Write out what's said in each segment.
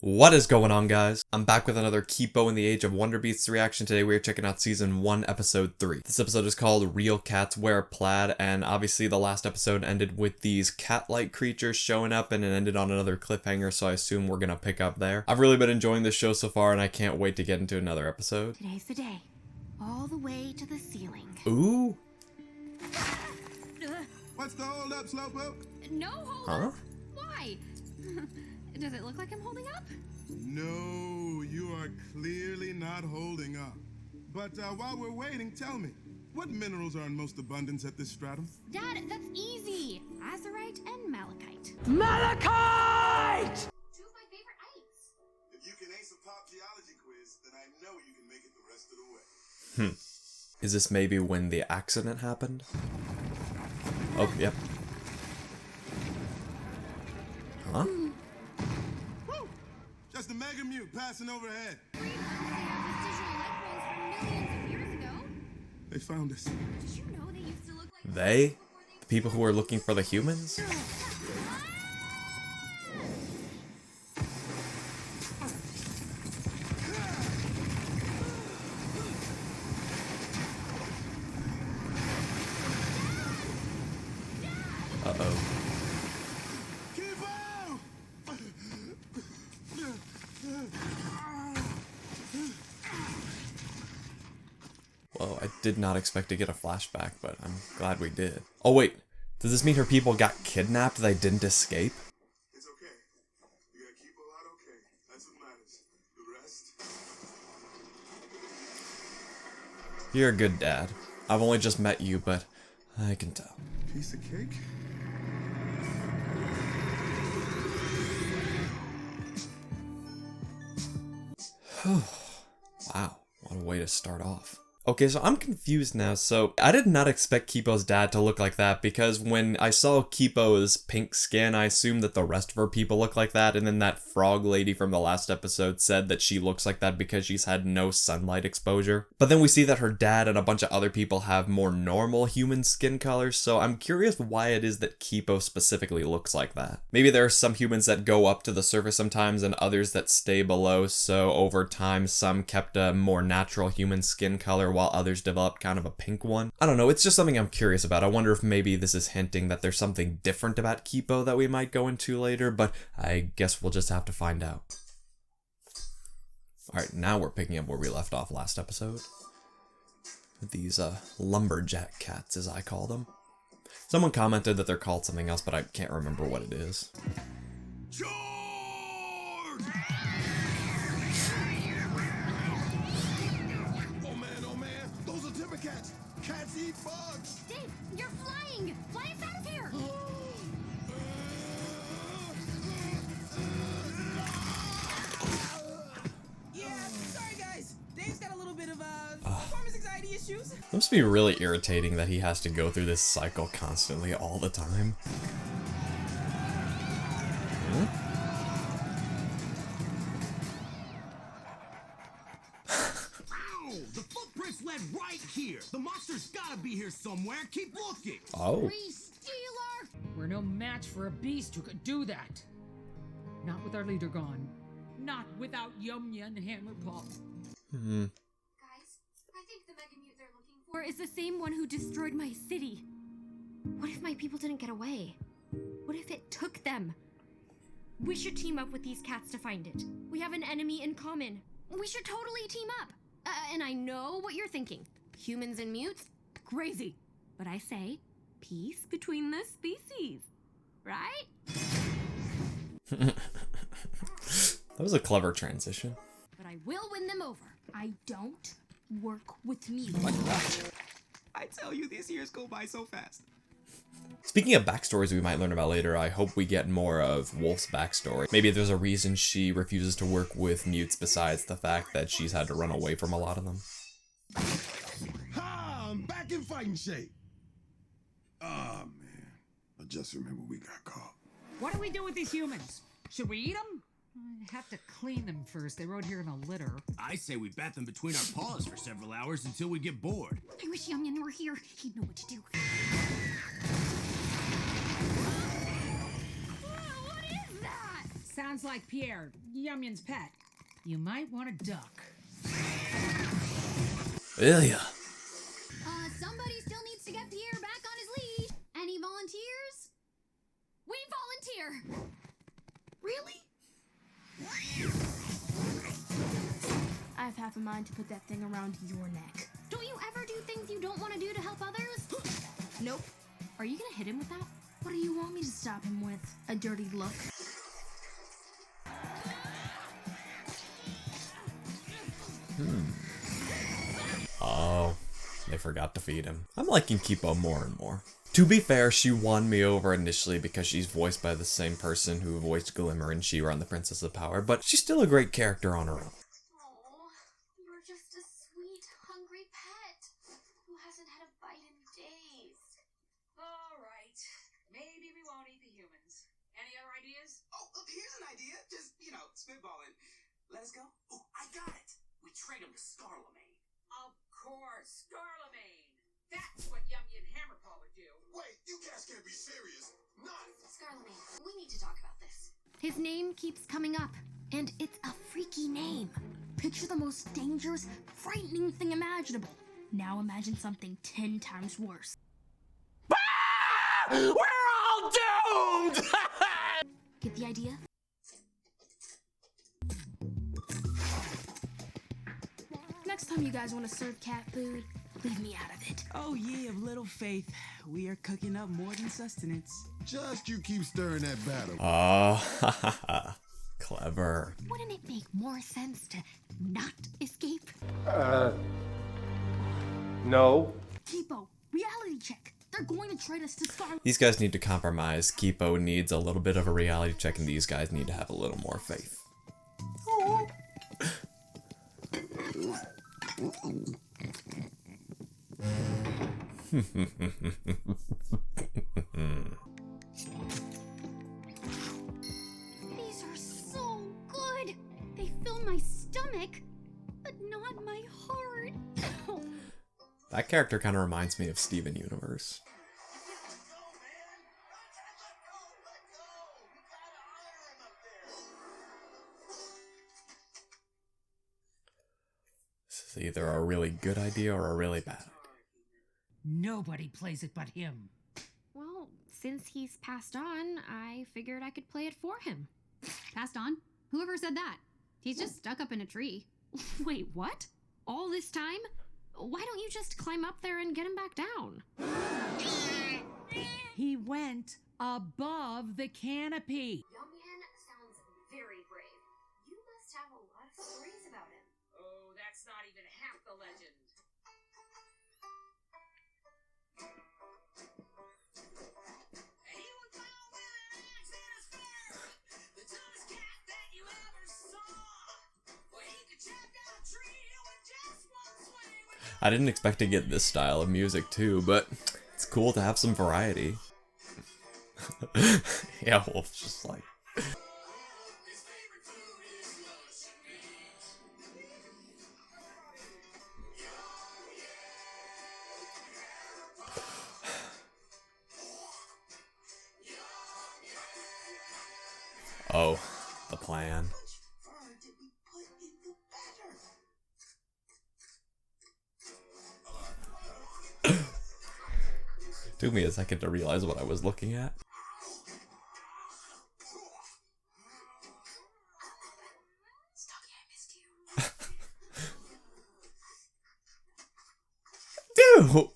What is going on, guys? I'm back with another Kipo in the Age of Wonderbeasts reaction. Today we are checking out Season 1, Episode 3. This episode is called Real Cats Wear Plaid, and obviously the last episode ended with these cat-like creatures showing up, and it ended on another cliffhanger, so I assume we're gonna pick up there. I've really been enjoying this show so far, and I can't wait to get into another episode. Today's the day. All the way to the ceiling. Ooh. What's the hold up, Slowpoke? No hold up. Why? Does it look like I'm holding up? No, you are clearly not holding up. But while we're waiting, tell me, what minerals are in most abundance at this stratum? Dad, that's easy. Azurite and malachite. Malachite! Two of my favorite ites. If you can ace a pop geology quiz, then I know you can make it the rest of the way. Is this maybe when the accident happened? Oh, yep. Huh? Woo! Just a mega mute passing overhead. They found us. Did you know they used to look like They? The people who are looking for the humans? Uh-oh. Kipo! Well, I did not expect to get a flashback, but I'm glad we did. Oh wait, does this mean her people got kidnapped? They didn't escape? It's okay. You got Kipo out okay. That's what matters. The rest... You're a good dad. I've only just met you, but I can tell. Piece of cake? Wow, what a way to start off. Okay, so I'm confused now. So I did not expect Kipo's dad to look like that, because when I saw Kipo's pink skin, I assumed that the rest of her people look like that, and then that frog lady from the last episode said that she looks like that because she's had no sunlight exposure. But then we see that her dad and a bunch of other people have more normal human skin colors, so I'm curious why it is that Kipo specifically looks like that. Maybe there are some humans that go up to the surface sometimes and others that stay below, so over time some kept a more natural human skin color while others developed kind of a pink one. I don't know, it's just something I'm curious about. I wonder if maybe this is hinting that there's something different about Kipo that we might go into later, but I guess we'll just have to find out. Alright, now we're picking up where we left off last episode. These lumberjack cats, as I call them. Someone commented that they're called something else, but I can't remember what it is. George! Cats! Cats eat bugs! Dave, you're flying! Fly us out of here! Yeah, sorry guys. Dave's got a little bit of performance anxiety issues. It must be really irritating that he has to go through this cycle constantly all the time. The footprints led right here. The monster's gotta be here somewhere. Keep looking. Oh. Free stealer! We're no match for a beast who could do that. Not with our leader gone. Not without Yum Yum and Hammer Paw. Guys, I think the mega mute they're looking for is the same one who destroyed my city. What if my people didn't get away? What if it took them? We should team up with these cats to find it. We have an enemy in common. We should totally team up. And I know what you're thinking. Humans and mutes? Crazy. But I say, peace between the species. Right? That was a clever transition. But I will win them over. I don't work with mutes. I tell you, these years go by so fast. Speaking of backstories we might learn about later, I hope we get more of Wolf's backstory. Maybe there's a reason she refuses to work with mutes besides the fact that she's had to run away from a lot of them. Ha! I'm back in fighting shape. Ah, man. I just remember we got caught. What do we do with these humans? Should we eat them? I have to clean them first. They rode here in a litter. I say we bat them between our paws for several hours until we get bored. I wish Yum Yum were here. He'd know what to do. What is that? Sounds like Pierre, Yum-Yum's pet. You might want to duck. Ilya. Somebody still needs to get Pierre back on his leash. Any volunteers? We volunteer! Really? I have half a mind to put that thing around your neck. Don't you ever do things you don't want to do to help others? Nope. Are you gonna hit him with that? What do you want me to stop him with? A dirty look? Oh, they forgot to feed him. I'm liking Kipo more and more. To be fair, she won me over initially because she's voiced by the same person who voiced Glimmer and She-Ra on The Princess of Power, but she's still a great character on her own. Oh, you're just a sweet, hungry pet who hasn't had a bite in days. All right. Maybe we won't eat the humans. Any other ideas? Oh, here's an idea. Just, spitballing. Let us go. Oh, I got it. We trade him to Scarlemagne. Of course, Scarlemagne. That's what Yummy and Hammerpaw would do. Wait, you guys can't be serious. Not. Scarlemagne, we need to talk about this. His name keeps coming up, and it's a freaky name. Picture the most dangerous, frightening thing imaginable. Now imagine something 10 times worse. We're all doomed! Get the idea? Next time you guys want to serve cat food, leave me out of it. Oh, ye of little faith. We are cooking up more than sustenance. Just you keep stirring that battle. Oh, clever. Wouldn't it make more sense to not escape? No. Kipo, reality check. They're going to trade us to Star. These guys need to compromise. Kipo needs a little bit of a reality check, and these guys need to have a little more faith. These are so good. They fill my stomach, but not my heart. That character kind of reminds me of Steven Universe. This is either a really good idea or a really bad idea. Nobody plays it but him. Well, since he's passed on, I figured I could play it for him. Passed on? Whoever said that? He's just stuck up in a tree. Wait, what? All this time? Why don't you just climb up there and get him back down? He went above the canopy. Yum-Yan sounds very brave. You must have a lot of stories about him. Oh, that's not even half the legend. He was found with an axe in his fur. The dumbest cat that you ever saw. Well, he could chop down a tree with just one swing. I didn't expect to get this style of music too, but it's cool to have some variety. Yeah, Wolf's just like... His favorite food is lush and meat. Oh, the plan. Fur did we put in the batter? Took me a second to realize what I was looking at. Stucky, I missed you. Dude!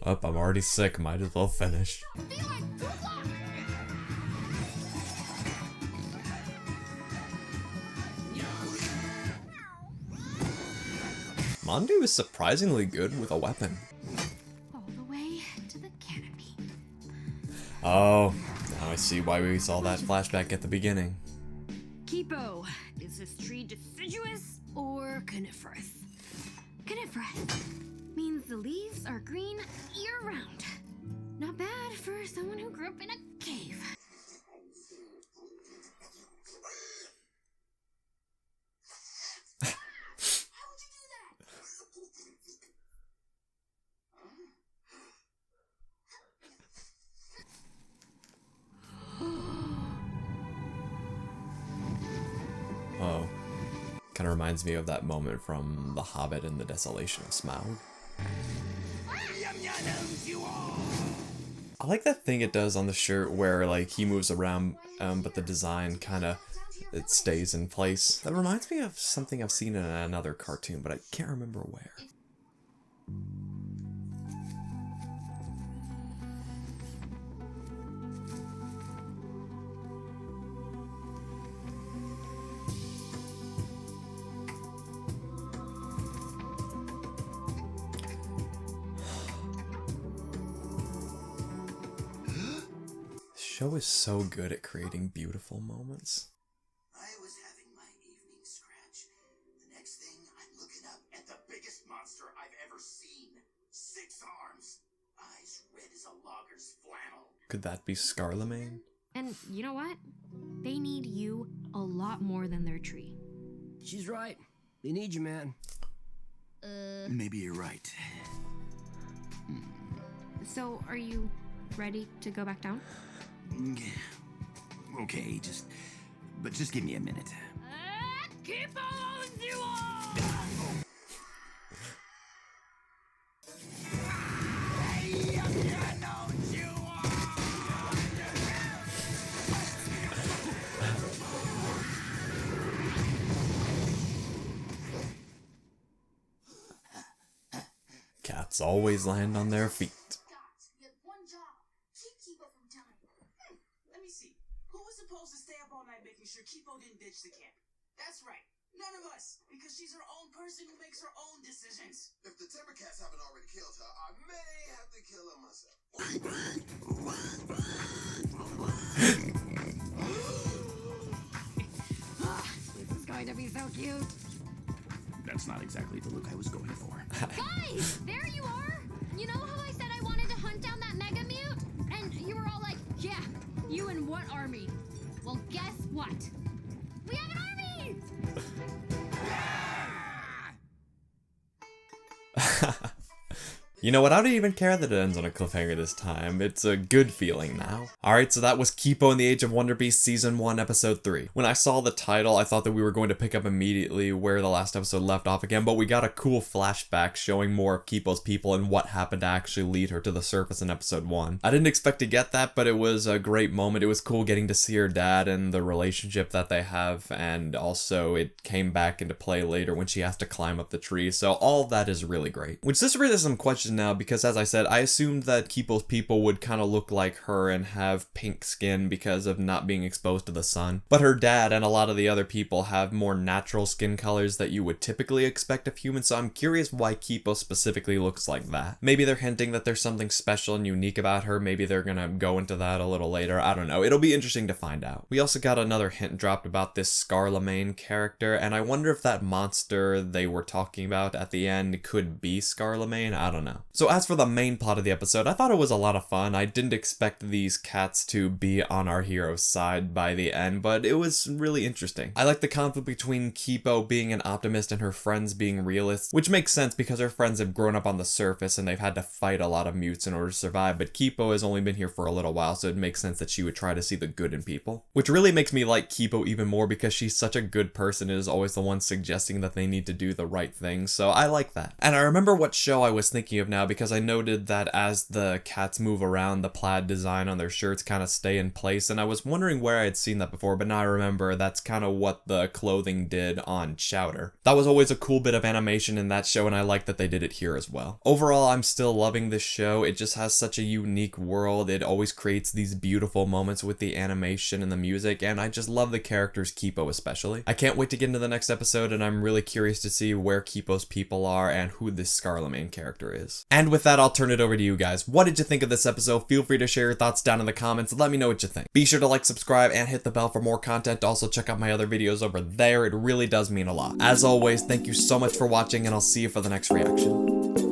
Up, I'm already sick, might as well finish. Mandu is surprisingly good with a weapon. All the way to the canopy. Oh, now I see why we saw that flashback at the beginning. Kipo, is this tree deciduous or coniferous? Coniferous means the leaves are green year-round. Not bad for someone who grew up in a cave. Kind of reminds me of that moment from The Hobbit and the Desolation of Smaug. I like that thing it does on the shirt where like he moves around, but the design kind of, it stays in place. That reminds me of something I've seen in another cartoon, but I can't remember where. Show is so good at creating beautiful moments. I was having my evening scratch. The next thing, I'm looking up at the biggest monster I've ever seen. 6 arms. Eyes red as a logger's flannel. Could that be Scarlemagne? And you know what? They need you a lot more than their tree. She's right. They need you, man. Maybe you're right. So, are you ready to go back down? Okay, just give me a minute. Kipo owns you all! Cats always land on their feet. You have one job. Keep Kipo from dying. Let me see. Who was supposed to stay up all night making sure Kipo didn't ditch the camp? That's right. None of us. Because she's her own person who makes her own decisions. If the Timbercats haven't already killed her, I may have to kill her myself. This is going to be so cute. That's not exactly the look I was going for. Guys, there you are! You know how I said I wanted to hunt down that mega mute? And you were all like, yeah, you and what army? Well, guess what? We have an army! You know what, I don't even care that it ends on a cliffhanger this time. It's a good feeling now. Alright, so that was Kipo and the Age of Wonderbeasts Season 1, Episode 3. When I saw the title, I thought that we were going to pick up immediately where the last episode left off again, but we got a cool flashback showing more of Kipo's people and what happened to actually lead her to the surface in Episode 1. I didn't expect to get that, but it was a great moment. It was cool getting to see her dad and the relationship that they have, and also it came back into play later when she has to climb up the tree, so all of that is really great. Which this raises some questions now, because as I said, I assumed that Kipo's people would kind of look like her and have pink skin because of not being exposed to the sun. But her dad and a lot of the other people have more natural skin colors that you would typically expect of humans, so I'm curious why Kipo specifically looks like that. Maybe they're hinting that there's something special and unique about her, maybe they're gonna go into that a little later, I don't know. It'll be interesting to find out. We also got another hint dropped about this Scarlemagne character, and I wonder if that monster they were talking about at the end could be Scarlemagne, I don't know. So as for the main plot of the episode, I thought it was a lot of fun. I didn't expect these cats to be on our hero's side by the end, but it was really interesting. I like the conflict between Kipo being an optimist and her friends being realists, which makes sense because her friends have grown up on the surface and they've had to fight a lot of mutes in order to survive, but Kipo has only been here for a little while, so it makes sense that she would try to see the good in people. Which really makes me like Kipo even more because she's such a good person and is always the one suggesting that they need to do the right thing, so I like that. And I remember what show I was thinking of now because I noted that as the cats move around, the plaid design on their shirts kind of stay in place, and I was wondering where I had seen that before, but now I remember that's kind of what the clothing did on Chowder. That was always a cool bit of animation in that show, and I like that they did it here as well. Overall, I'm still loving this show. It just has such a unique world. It always creates these beautiful moments with the animation and the music, and I just love the characters, Kipo especially. I can't wait to get into the next episode, and I'm really curious to see where Kipo's people are and who this Scarlemagne character is. And with that, I'll turn it over to you guys. What did you think of this episode? Feel free to share your thoughts down in the comments and let me know what you think. Be sure to like, subscribe, and hit the bell for more content. Also, check out my other videos over there. It really does mean a lot. As always, thank you so much for watching, and I'll see you for the next reaction.